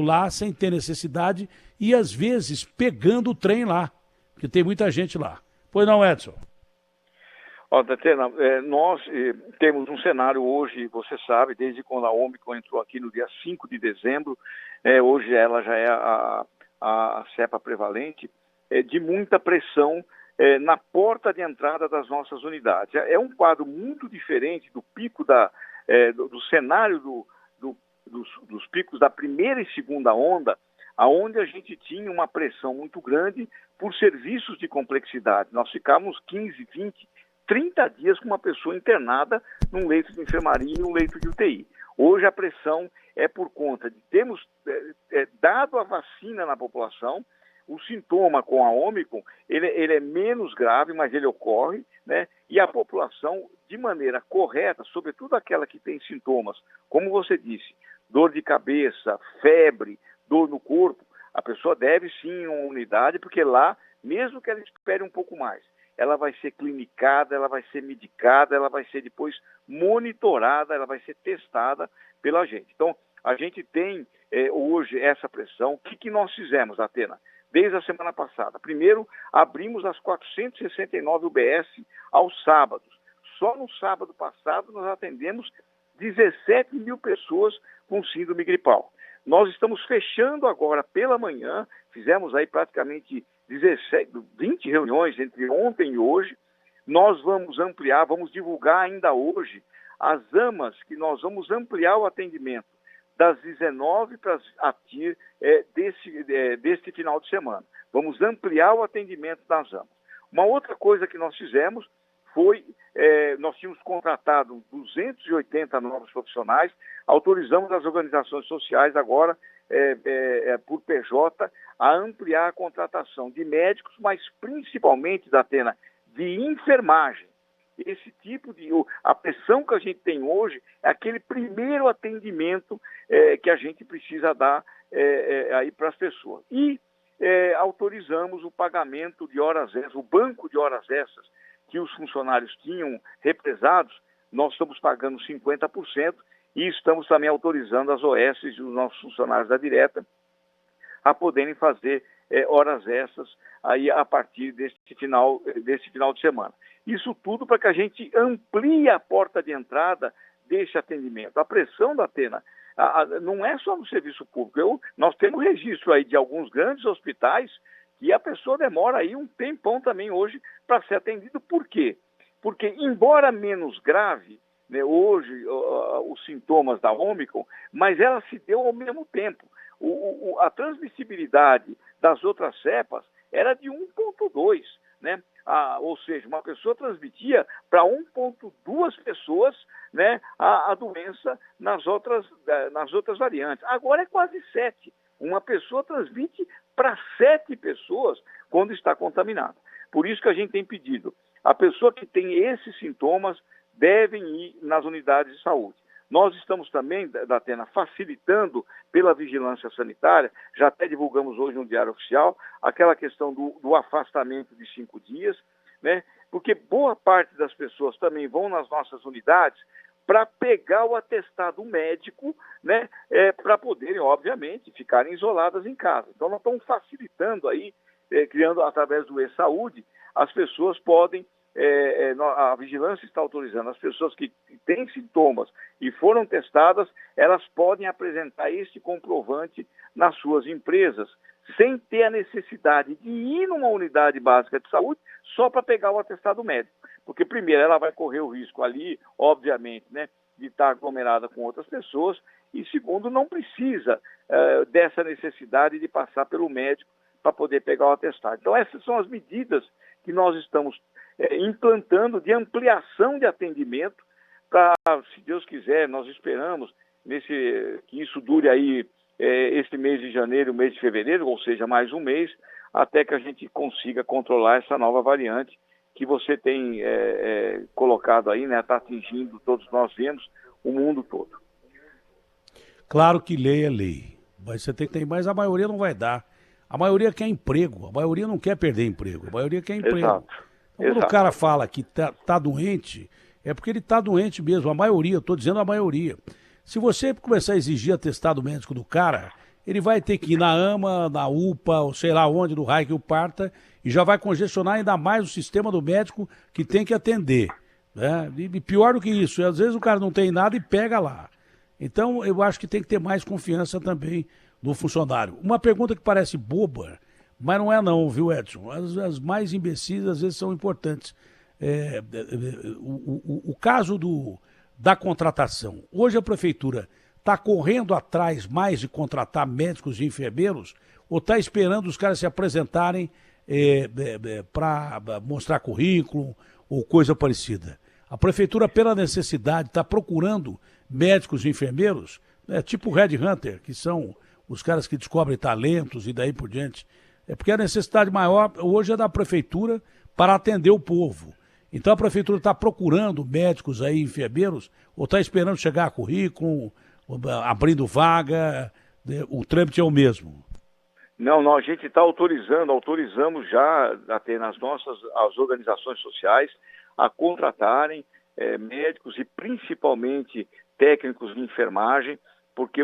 lá sem ter necessidade e às vezes pegando o trem lá, porque tem muita gente lá. Pois não, Edson? Ó, Datena, nós temos um cenário hoje, você sabe, desde quando a Ômicron entrou aqui no dia 5 de dezembro, hoje ela já é a cepa prevalente, de muita pressão na porta de entrada das nossas unidades. É um quadro muito diferente do pico do cenário dos picos da primeira e segunda onda, aonde a gente tinha uma pressão muito grande por serviços de complexidade. Nós ficávamos 15, 20, 30 dias com uma pessoa internada num leito de enfermaria e um leito de UTI. Hoje a pressão é por conta de termos dado a vacina na população. O sintoma com a Ômicron, ele é menos grave, mas ele ocorre, né? E a população, de maneira correta, sobretudo aquela que tem sintomas, como você disse, dor de cabeça, febre, dor no corpo, a pessoa deve sim ir a uma unidade, porque lá, mesmo que ela espere um pouco mais, ela vai ser clinicada, ela vai ser medicada, ela vai ser depois monitorada, ela vai ser testada pela gente. Então, a gente tem hoje essa pressão. O que nós fizemos, Atena? Desde a semana passada. Primeiro, abrimos as 469 UBS aos sábados. Só no sábado passado nós atendemos 17 mil pessoas com síndrome gripal. Nós estamos fechando agora pela manhã, fizemos aí praticamente 20 reuniões entre ontem e hoje. Nós vamos ampliar, vamos divulgar ainda hoje as AMAs, que nós vamos ampliar o atendimento das 19 para partir deste final de semana. Vamos ampliar o atendimento das AMAs. Uma outra coisa que nós fizemos foi, nós tínhamos contratado 280 novos profissionais, autorizamos as organizações sociais agora, por PJ, a ampliar a contratação de médicos, mas principalmente, Datena, de enfermagem. Esse tipo a pressão que a gente tem hoje é aquele primeiro atendimento que a gente precisa dar aí para as pessoas. E autorizamos o pagamento de horas extras, o banco de horas extras que os funcionários tinham represados, nós estamos pagando 50% e estamos também autorizando as OS e os nossos funcionários da direta a poderem fazer horas extras aí a partir deste final de semana. Isso tudo para que a gente amplie a porta de entrada deste atendimento. A pressão da Atena não é só no serviço público. Nós temos registro aí de alguns grandes hospitais que a pessoa demora aí um tempão também hoje para ser atendido. Por quê? Porque, embora menos grave, né, hoje os sintomas da Ômicron, mas ela se deu ao mesmo tempo. A transmissibilidade das outras cepas era de 1,2, né? Ou seja, uma pessoa transmitia para 1,2 pessoas, né, a doença nas outras variantes. Agora é quase 7. Uma pessoa transmite para 7 pessoas quando está contaminada. Por isso que a gente tem pedido. A pessoa que tem esses sintomas devem ir nas unidades de saúde. Nós estamos também, Datena, facilitando pela vigilância sanitária, já até divulgamos hoje no Diário Oficial, aquela questão do afastamento de 5 dias, né? Porque boa parte das pessoas também vão nas nossas unidades para pegar o atestado médico, né? Para poderem, obviamente, ficarem isoladas em casa. Então, nós estamos facilitando aí, criando através do e-saúde, as pessoas podem... a vigilância está autorizando as pessoas que têm sintomas e foram testadas, elas podem apresentar este comprovante nas suas empresas, sem ter a necessidade de ir numa unidade básica de saúde só para pegar o atestado médico. Porque, primeiro, ela vai correr o risco ali, obviamente, né, de estar aglomerada com outras pessoas, e, segundo, não precisa dessa necessidade de passar pelo médico para poder pegar o atestado. Então, essas são as medidas que nós estamos implantando de ampliação de atendimento para, se Deus quiser, nós esperamos que isso dure aí este mês de janeiro, mês de fevereiro, ou seja, mais um mês, até que a gente consiga controlar essa nova variante que você tem colocado aí, né? Está atingindo, todos nós vemos, o mundo todo. Claro que lei é lei, mas você tem que ter, mas a maioria não vai dar. A maioria quer emprego, a maioria não quer perder emprego, a maioria quer emprego. Exato. Então, quando o cara fala que tá doente, é porque ele tá doente mesmo, a maioria, eu tô dizendo a maioria. Se você começar a exigir atestado médico do cara, ele vai ter que ir na AMA, na UPA, ou sei lá onde, do raio que o parta, e já vai congestionar ainda mais o sistema do médico que tem que atender. Né? E pior do que isso, às vezes o cara não tem nada e pega lá. Então, eu acho que tem que ter mais confiança também no funcionário. Uma pergunta que parece boba, mas não é não, viu, Edson? As mais imbecis às vezes são importantes. O caso da contratação. Hoje a prefeitura está correndo atrás mais de contratar médicos e enfermeiros ou está esperando os caras se apresentarem para mostrar currículo ou coisa parecida? A prefeitura, pela necessidade, está procurando médicos e enfermeiros, tipo Red Hunter, que são os caras que descobrem talentos e daí por diante. É porque a necessidade maior hoje é da prefeitura para atender o povo. Então a prefeitura está procurando médicos aí, enfermeiros, ou está esperando chegar a currículo, abrindo vaga, o trâmite é o mesmo? Não, a gente está autorizamos já até as organizações sociais a contratarem médicos e principalmente técnicos de enfermagem, porque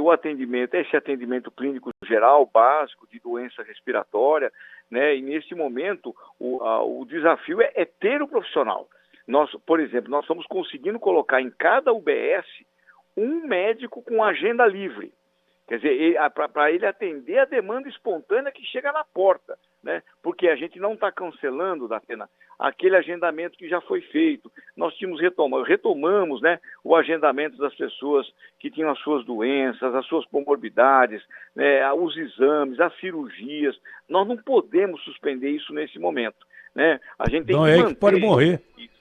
esse atendimento clínico geral, básico, de doença respiratória, né? E nesse momento o desafio é ter o profissional. Por exemplo, nós estamos conseguindo colocar em cada UBS um médico com agenda livre. Quer dizer, para ele atender a demanda espontânea que chega na porta, né? Porque a gente não está cancelando, Datena, aquele agendamento que já foi feito. Nós retomamos, né, o agendamento das pessoas que tinham as suas doenças, as suas comorbidades, né, os exames, as cirurgias. Nós não podemos suspender isso nesse momento, né? A gente tem não que é manter que pode morrer. Isso.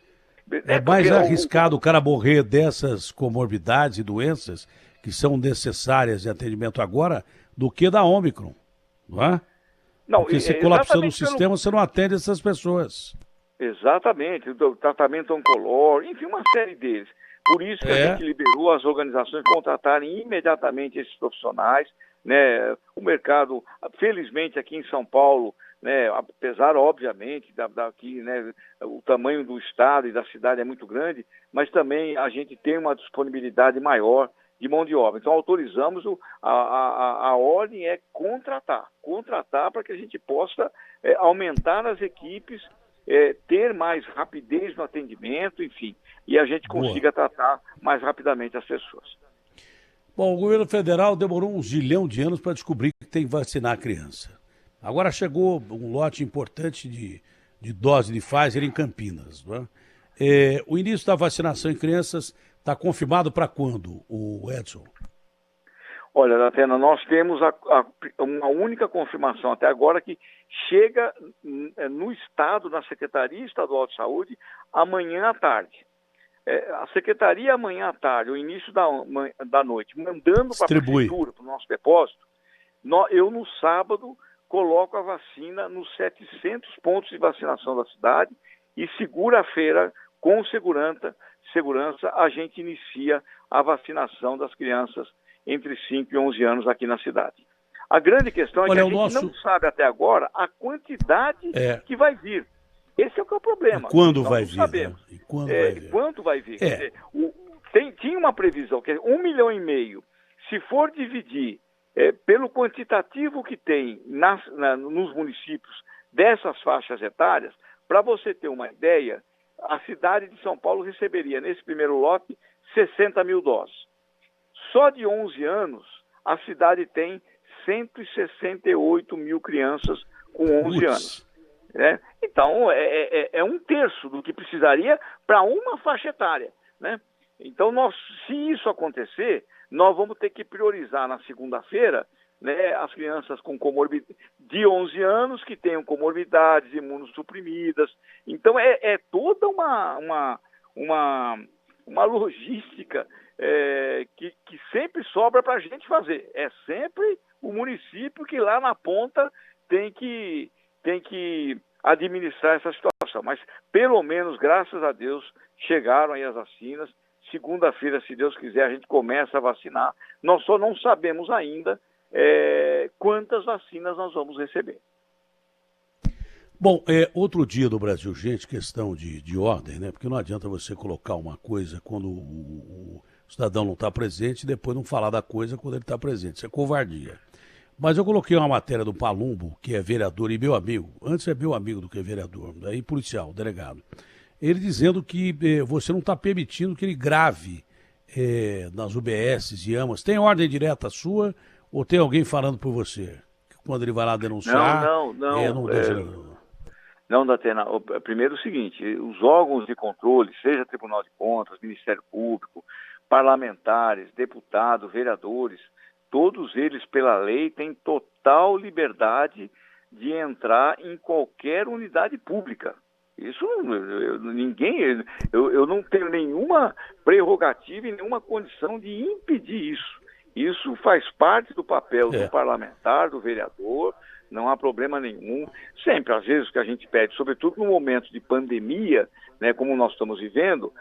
É mais arriscado o cara morrer dessas comorbidades e doenças que são necessárias de atendimento agora do que da Ômicron, não é? Não, porque se colapsando o sistema, você não atende essas pessoas. Exatamente, o tratamento oncológico, enfim, uma série deles. Por isso que a gente liberou as organizações contratarem imediatamente esses profissionais, né? O mercado, felizmente aqui em São Paulo, né, apesar, obviamente, daqui, né, o tamanho do estado e da cidade é muito grande, mas também a gente tem uma disponibilidade maior de mão de obra. Então, autorizamos, a ordem é contratar para que a gente possa aumentar as equipes, ter mais rapidez no atendimento, enfim, e a gente consiga tratar mais rapidamente as pessoas. Bom, o governo federal demorou 1 zilhão de anos para descobrir que tem que vacinar a criança. Agora chegou um lote importante de dose de Pfizer em Campinas. Não é? O início da vacinação em crianças está confirmado para quando, o Edson? Olha, Datena, nós temos uma única confirmação até agora que chega no Estado, na Secretaria Estadual de Saúde, amanhã à tarde. A Secretaria amanhã à tarde, o início da noite, mandando para a Prefeitura, para o nosso depósito, eu no sábado coloco a vacina nos 700 pontos de vacinação da cidade e segunda-feira, com segurança, a gente inicia a vacinação das crianças entre 5 e 11 anos aqui na cidade. A grande questão é que a gente não sabe até agora a quantidade que vai vir. Esse é o que é o problema. E quando vai vir? Sabemos. E quando vai vir? Quer dizer, tinha uma previsão, que é 1,5 milhão. Se for dividir pelo quantitativo que tem nos municípios dessas faixas etárias, para você ter uma ideia, a cidade de São Paulo receberia, nesse primeiro lote, 60 mil doses. Só de 11 anos, a cidade tem 168 mil crianças com 11 anos. Né? Então, é um terço do que precisaria para uma faixa etária. Né? Então, se isso acontecer, nós vamos ter que priorizar na segunda-feira, né, as crianças com de 11 anos que tenham comorbidades imunossuprimidas. Então, é toda uma logística que sempre sobra para a gente fazer. É sempre o município que lá na ponta tem que administrar essa situação. Mas, pelo menos, graças a Deus, chegaram aí as vacinas. Segunda-feira, se Deus quiser, a gente começa a vacinar. Nós só não sabemos ainda quantas vacinas nós vamos receber. Bom, outro dia do Brasil, gente, questão de ordem, né? Porque não adianta você colocar uma coisa quando o cidadão não está presente e depois não falar da coisa quando ele está presente. Isso é covardia. Mas eu coloquei uma matéria do Palumbo, que é vereador e meu amigo, antes é meu amigo do que vereador, aí policial, delegado. Ele dizendo que você não está permitindo que ele grave nas UBSs e AMAs. Tem ordem direta sua ou tem alguém falando por você? Quando ele vai lá denunciar... Não, Datena. Primeiro o seguinte, os órgãos de controle, seja Tribunal de Contas, Ministério Público, parlamentares, deputados, vereadores, todos eles, pela lei, têm total liberdade de entrar em qualquer unidade pública. Isso, eu não tenho nenhuma prerrogativa e nenhuma condição de impedir isso. Isso faz parte do papel do parlamentar, do vereador, não há problema nenhum. Sempre, às vezes, o que a gente pede, sobretudo no momento de pandemia, né, como nós estamos vivendo,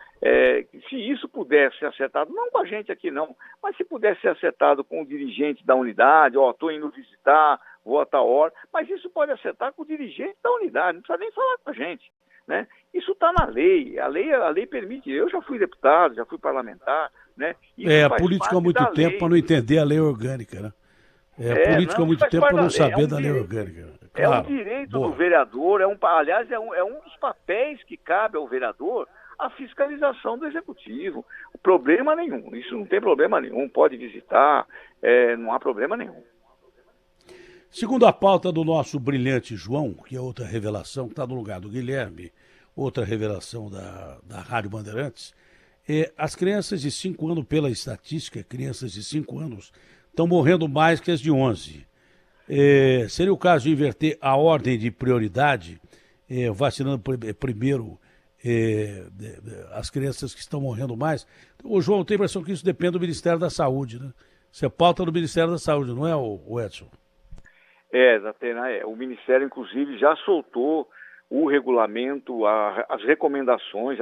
se isso pudesse ser acertado, não com a gente aqui não, mas se pudesse ser acertado com o dirigente da unidade, estou indo visitar, vou a tal hora, mas isso pode acertar com o dirigente da unidade, não precisa nem falar com a gente. Né? Isso está na lei, a lei permite, eu já fui deputado, já fui parlamentar, né? A política há muito tempo para não entender a lei orgânica, né? A política há muito tempo para não saber da lei orgânica. Claro, é um direito do vereador, aliás, é um dos papéis que cabe ao vereador a fiscalização do executivo. Problema nenhum, isso não tem problema nenhum, pode visitar, não há problema nenhum. Segundo a pauta do nosso brilhante João, que é outra revelação, que está no lugar do Guilherme, outra revelação da Rádio Bandeirantes, as crianças de 5 anos, pela estatística, crianças de 5 anos estão morrendo mais que as de 11. Seria o caso de inverter a ordem de prioridade, vacinando primeiro as crianças que estão morrendo mais. O João, tem a impressão que isso depende do Ministério da Saúde, né? Isso é pauta do Ministério da Saúde, não é, o Edson? Zatena, o Ministério, inclusive, já soltou o regulamento, as recomendações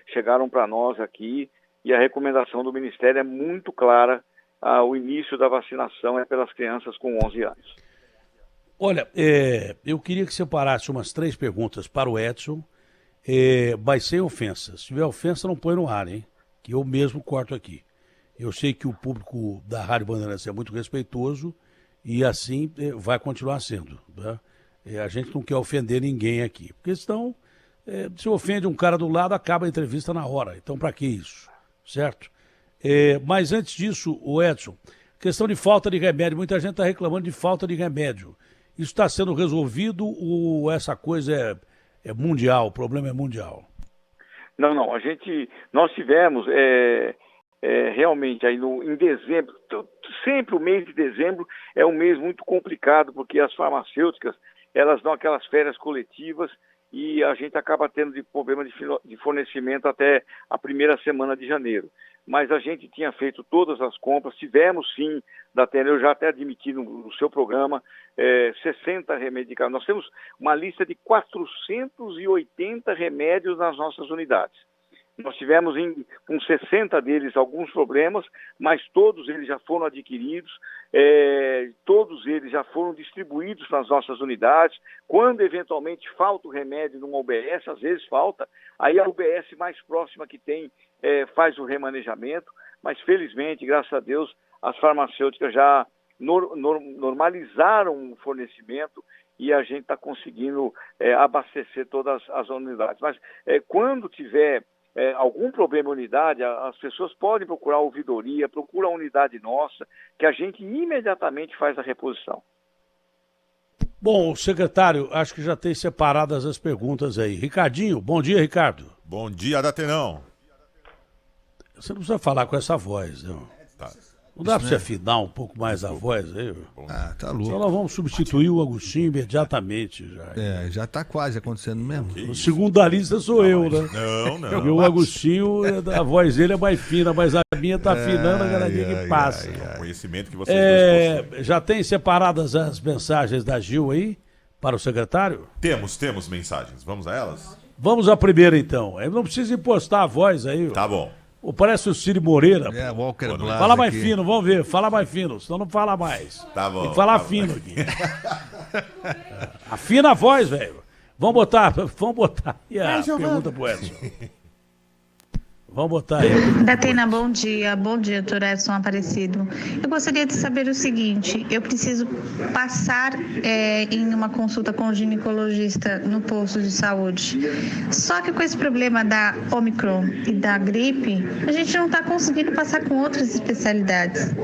chegaram para nós aqui, e a recomendação do Ministério é muito clara. O início da vacinação é pelas crianças com 11 anos. Olha, eu queria que você parasse umas 3 perguntas para o Edson, mas sem ofensa. Se tiver ofensa, não põe no ar, hein? Que eu mesmo corto aqui. Eu sei que o público da Rádio Bandeirantes é muito respeitoso, e assim vai continuar sendo. Tá? A gente não quer ofender ninguém aqui, porque senão, se ofende um cara do lado, acaba a entrevista na hora. Então, para que isso? Certo? Mas antes disso, o Edson, questão de falta de remédio. Muita gente está reclamando de falta de remédio. Isso está sendo resolvido ou essa coisa é mundial, o problema é mundial? Não, nós tivemos... realmente, aí em dezembro, sempre o mês de dezembro é um mês muito complicado, porque as farmacêuticas, elas dão aquelas férias coletivas e a gente acaba tendo problema de fornecimento até a primeira semana de janeiro. Mas a gente tinha feito todas as compras, tivemos sim, Datena, eu já até admiti no seu programa, 60 remédios. Nós temos uma lista de 480 remédios nas nossas unidades. Nós tivemos com 60 deles alguns problemas, mas todos eles já foram adquiridos, todos eles já foram distribuídos nas nossas unidades. Quando eventualmente falta o remédio numa UBS, às vezes falta, aí a UBS mais próxima que tem faz o remanejamento, mas felizmente, graças a Deus, as farmacêuticas já normalizaram o fornecimento e a gente está conseguindo abastecer todas as unidades. Mas quando tiver algum problema em unidade, as pessoas podem procurar a ouvidoria, procura a unidade nossa, que a gente imediatamente faz a reposição. Bom, secretário, acho que já tem separadas as perguntas aí. Ricardinho, bom dia, Ricardo. Bom dia, Datenão. Você não precisa falar com essa voz, não. Tá. Não dá para você afinar um pouco mais a voz aí? Tá louco. Então nós vamos substituir o Agostinho imediatamente. Já tá quase acontecendo mesmo. O segundo da lista sou eu, né? Não. Porque o Agostinho, a voz dele é mais fina, mas a minha tá afinando a cada dia que passa. O conhecimento que vocês dois possuem. Já tem separadas as mensagens da Gil aí para o secretário? Temos mensagens. Vamos a elas? Vamos à primeira então. Eu não precisa impostar a voz aí. Tá bom. Parece o Ciro Moreira. Walker Blas. Fala mais aqui. fino, vamos ver. Fala mais fino, senão não fala mais. Tá bom. Tem que falar fino aqui. Afina a voz, velho. Vamos botar. E a pergunta pro Edson. Vamos botar aí. Datena, bom dia. Bom dia, doutor Edson Aparecido. Eu gostaria de saber o seguinte, eu preciso passar em uma consulta com o ginecologista no posto de saúde. Só que com esse problema da Omicron e da gripe, a gente não está conseguindo passar com outras especialidades.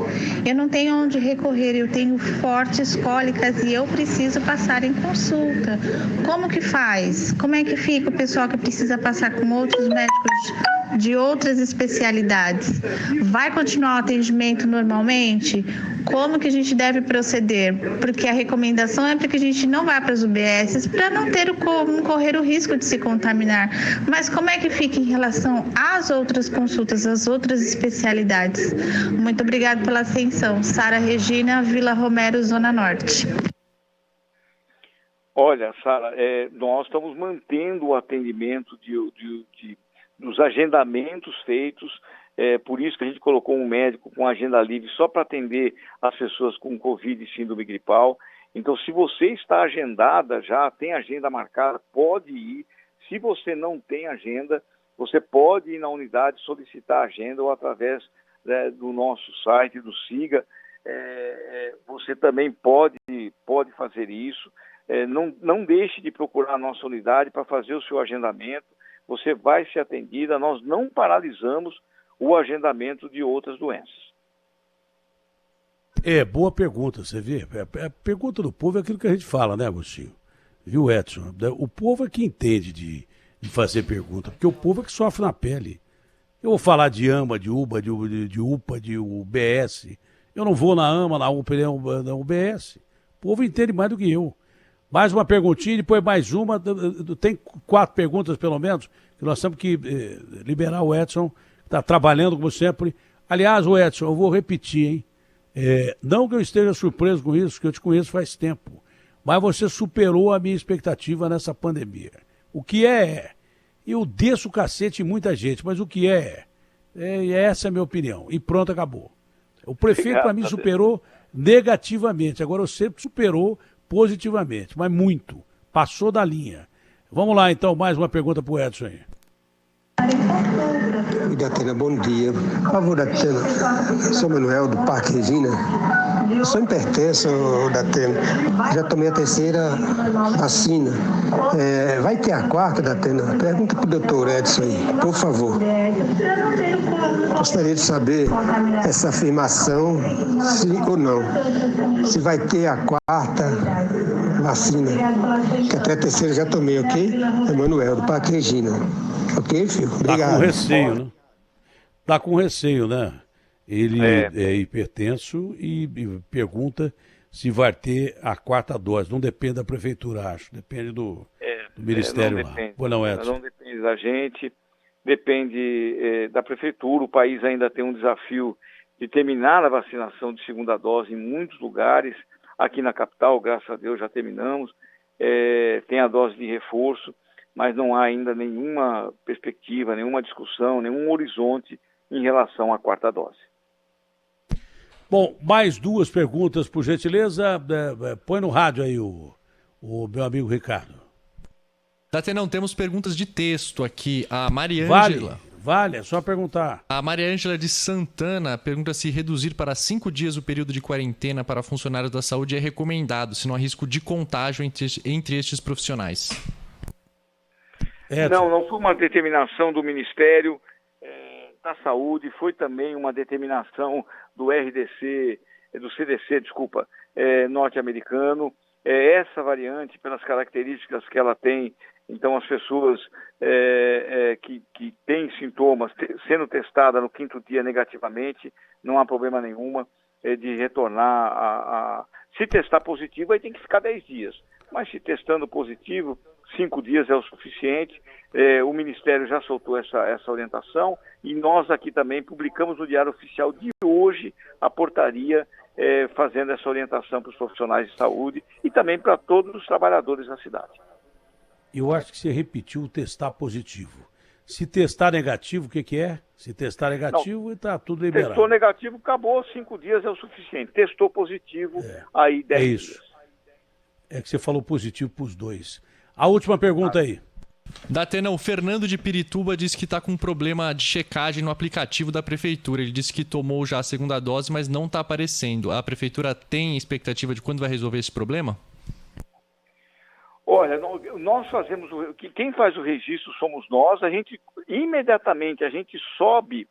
Eu não tenho onde recorrer, eu tenho fortes cólicas e eu preciso passar em consulta. Como que faz? Como é que fica o pessoal que precisa passar com outros médicos de outras especialidades? Vai continuar o atendimento normalmente? Como que a gente deve proceder? Porque a recomendação é para que a gente não vá para as UBSs para não correr o risco de se contaminar. Mas como é que fica em relação às outras consultas, às outras especialidades? Muito obrigada pela atenção. Sara Regina, Vila Romero, Zona Norte. Olha, Sara, nós estamos mantendo o atendimento dos agendamentos feitos, por isso que a gente colocou um médico com agenda livre só para atender as pessoas com Covid e síndrome gripal. Então, se você está agendada já, tem agenda marcada, pode ir. Se você não tem agenda, você pode ir na unidade solicitar agenda ou através do nosso site, do SIGA. Você também pode fazer isso. Não deixe de procurar a nossa unidade para fazer o seu agendamento. Você vai ser atendida, nós não paralisamos o agendamento de outras doenças. Boa pergunta, você vê. A pergunta do povo é aquilo que a gente fala, né, Agostinho? Viu, Edson? O povo é que entende de fazer pergunta, porque o povo é que sofre na pele. Eu vou falar de AMA, de UBA, de UPA, de UBS. Eu não vou na AMA, na UPA, na UBS. O povo entende mais do que eu. Mais uma perguntinha, depois mais uma. Tem 4 perguntas, pelo menos, que nós temos que liberar o Edson, que está trabalhando, como sempre. Aliás, o Edson, eu vou repetir, hein? Não que eu esteja surpreso com isso, que eu te conheço faz tempo, mas você superou a minha expectativa nessa pandemia. O que é. Eu desço o cacete em muita gente, mas o que é. Essa é a minha opinião. E pronto, acabou. O prefeito, para mim, superou negativamente. Agora, você superou positivamente, mas muito. Passou da linha. Vamos lá, então, mais uma pergunta para o Edson aí. Datena, bom dia. Por favor, Datena, sou Manuel do Parque Regina. Eu sou hipertenso, Datena. Já tomei a 3ª vacina. Vai ter a 4ª, Datena? Pergunta para o doutor Edson aí, por favor. Gostaria de saber essa afirmação, se ou não. Se vai ter a 4ª vacina. Que até a 3ª já tomei, ok? É Manuel do Parque Regina. Ok, filho? Obrigado. Tá com receio, né? Tá com receio, né? Ele é hipertenso e pergunta se vai ter a 4ª dose. Não depende da prefeitura, acho. Depende do Ministério lá. Não depende da gente, depende da prefeitura. O país ainda tem um desafio de terminar a vacinação de 2ª dose em muitos lugares. Aqui na capital, graças a Deus, já terminamos. Tem a dose de reforço, mas não há ainda nenhuma perspectiva, nenhuma discussão, nenhum horizonte em relação à 4ª dose. Bom, mais 2 perguntas, por gentileza. Põe no rádio aí o meu amigo Ricardo. Datenão, temos perguntas de texto aqui. A Mariângela. Vale, é só perguntar. A Mariângela de Santana pergunta se reduzir para 5 dias o período de quarentena para funcionários da saúde é recomendado, se não há risco de contágio entre estes profissionais. Não foi uma determinação do Ministério da Saúde, foi também uma determinação do CDC, norte-americano. Essa variante, pelas características que ela tem, então as pessoas que têm sintomas, sendo testada no 5º dia negativamente, não há problema nenhuma de retornar se testar positivo, aí tem que ficar 10 dias. Mas se testando positivo, 5 dias é o suficiente. O Ministério já soltou essa orientação e nós aqui também publicamos no Diário Oficial de hoje a portaria fazendo essa orientação para os profissionais de saúde e também para todos os trabalhadores da cidade. Eu acho que você repetiu testar positivo. Se testar negativo, o que é? Se testar negativo, está tudo liberado. Testou negativo, acabou, 5 dias é o suficiente. Testou positivo, aí 10 dias. É que você falou positivo para os 2. A última pergunta aí. Datena, o Fernando de Pirituba disse que está com um problema de checagem no aplicativo da prefeitura. Ele disse que tomou já a segunda dose, mas não está aparecendo. A prefeitura tem expectativa de quando vai resolver esse problema? Olha, nós fazemos, quem faz o registro somos nós, imediatamente a gente sobe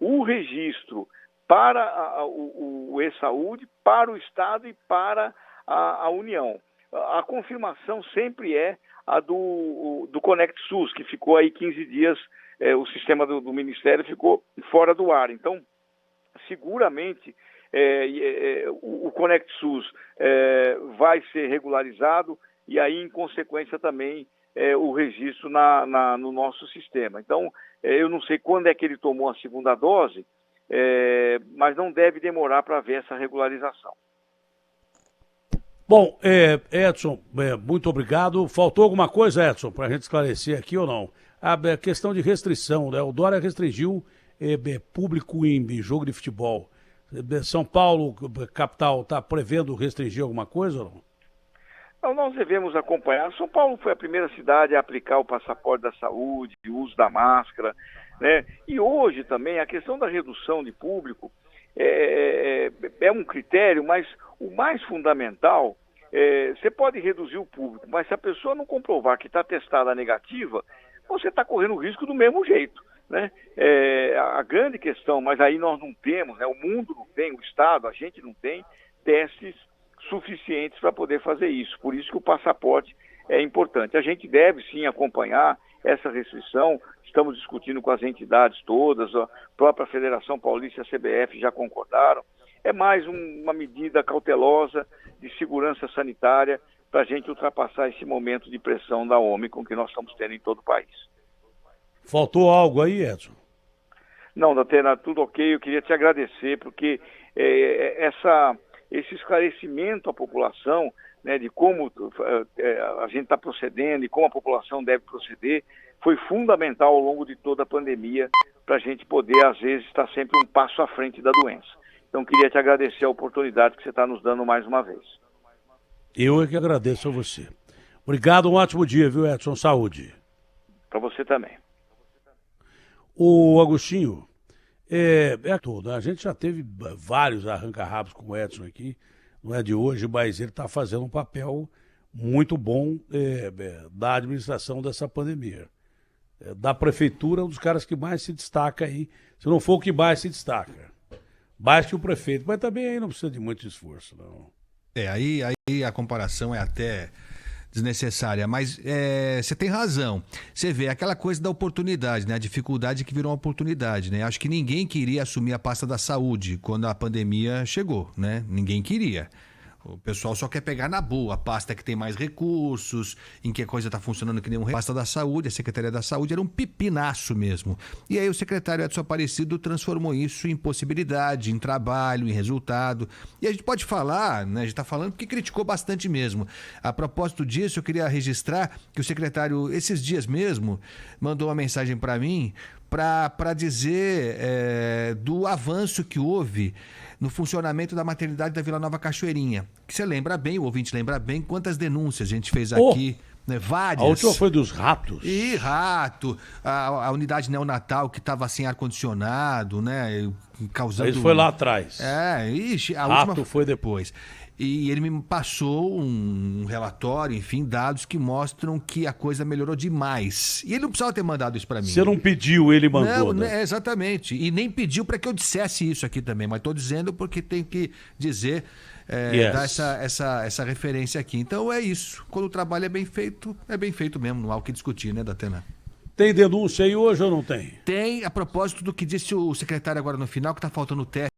o registro para o e-saúde, para o Estado e para a União. A confirmação sempre é a do Conect SUS, que ficou aí 15 dias, o sistema do Ministério ficou fora do ar. Então, seguramente, o Conect SUS vai ser regularizado e aí, em consequência, também o registro no nosso sistema. Então, eu não sei quando é que ele tomou a segunda dose, mas não deve demorar para haver essa regularização. Bom, Edson, muito obrigado. Faltou alguma coisa, Edson, para a gente esclarecer aqui ou não? A questão de restrição, né? O Dória restringiu público em jogo de futebol. São Paulo, capital, está prevendo restringir alguma coisa ou não? Então, nós devemos acompanhar. São Paulo foi a primeira cidade a aplicar o passaporte da saúde, o uso da máscara, né? E hoje também a questão da redução de público é um critério, mas o mais fundamental, você pode reduzir o público, mas se a pessoa não comprovar que está testada negativa, você está correndo o risco do mesmo jeito, né? A grande questão, mas aí nós não temos, né? O mundo não tem, o Estado, a gente não tem testes suficientes para poder fazer isso. Por isso que o passaporte é importante. A gente deve sim acompanhar essa restrição. Estamos discutindo com as entidades todas, a própria Federação Paulista e a CBF já concordaram. É mais uma medida cautelosa de segurança sanitária para a gente ultrapassar esse momento de pressão da Ômicron que nós estamos tendo em todo o país. Faltou algo aí, Edson? Não, Datena, tudo ok. Eu queria te agradecer porque esse esclarecimento à população, né, de como a gente está procedendo e como a população deve proceder, foi fundamental ao longo de toda a pandemia para a gente poder, às vezes, estar sempre um passo à frente da doença. Então, queria te agradecer a oportunidade que você está nos dando mais uma vez. Eu é que agradeço a você. Obrigado, um ótimo dia, viu, Edson? Saúde. Para você também. O Agostinho, tudo. A gente já teve vários arranca-rabos com o Edson aqui, não é de hoje, mas ele está fazendo um papel muito bom da administração dessa pandemia. Da prefeitura, um dos caras que mais se destaca aí, se não for o que mais se destaca. Mais que o prefeito, mas também aí não precisa de muito esforço, não. Aí a comparação é até desnecessária, mas você tem razão. Você vê aquela coisa da oportunidade, né? A dificuldade que virou uma oportunidade, né? Acho que ninguém queria assumir a pasta da saúde quando a pandemia chegou, né? Ninguém queria. O pessoal só quer pegar na boa a pasta que tem mais recursos, em que a coisa está funcionando que nem uma pasta da saúde, a Secretaria da Saúde era um pepinaço mesmo. E aí o secretário Edson Aparecido transformou isso em possibilidade, em trabalho, em resultado. E a gente pode falar, né? A gente está falando porque criticou bastante mesmo. A propósito disso, eu queria registrar que o secretário, esses dias mesmo, mandou uma mensagem para mim para dizer do avanço que houve no funcionamento da maternidade da Vila Nova Cachoeirinha. Que você lembra bem, o ouvinte lembra bem, quantas denúncias a gente fez aqui, né? Várias. A última foi dos ratos. E rato, a unidade neonatal que estava sem ar-condicionado, né? Causando... Isso foi lá atrás. A rato última foi depois. E ele me passou um relatório, enfim, dados que mostram que a coisa melhorou demais. E ele não precisava ter mandado isso para mim. Você não pediu, ele mandou, não, né? Exatamente. E nem pediu para que eu dissesse isso aqui também. Mas estou dizendo porque tem que dizer, dar essa referência aqui. Então é isso. Quando o trabalho é bem feito mesmo. Não há o que discutir, né, Datena? Tem denúncia aí hoje ou não tem? Tem, a propósito do que disse o secretário agora no final, que está faltando teste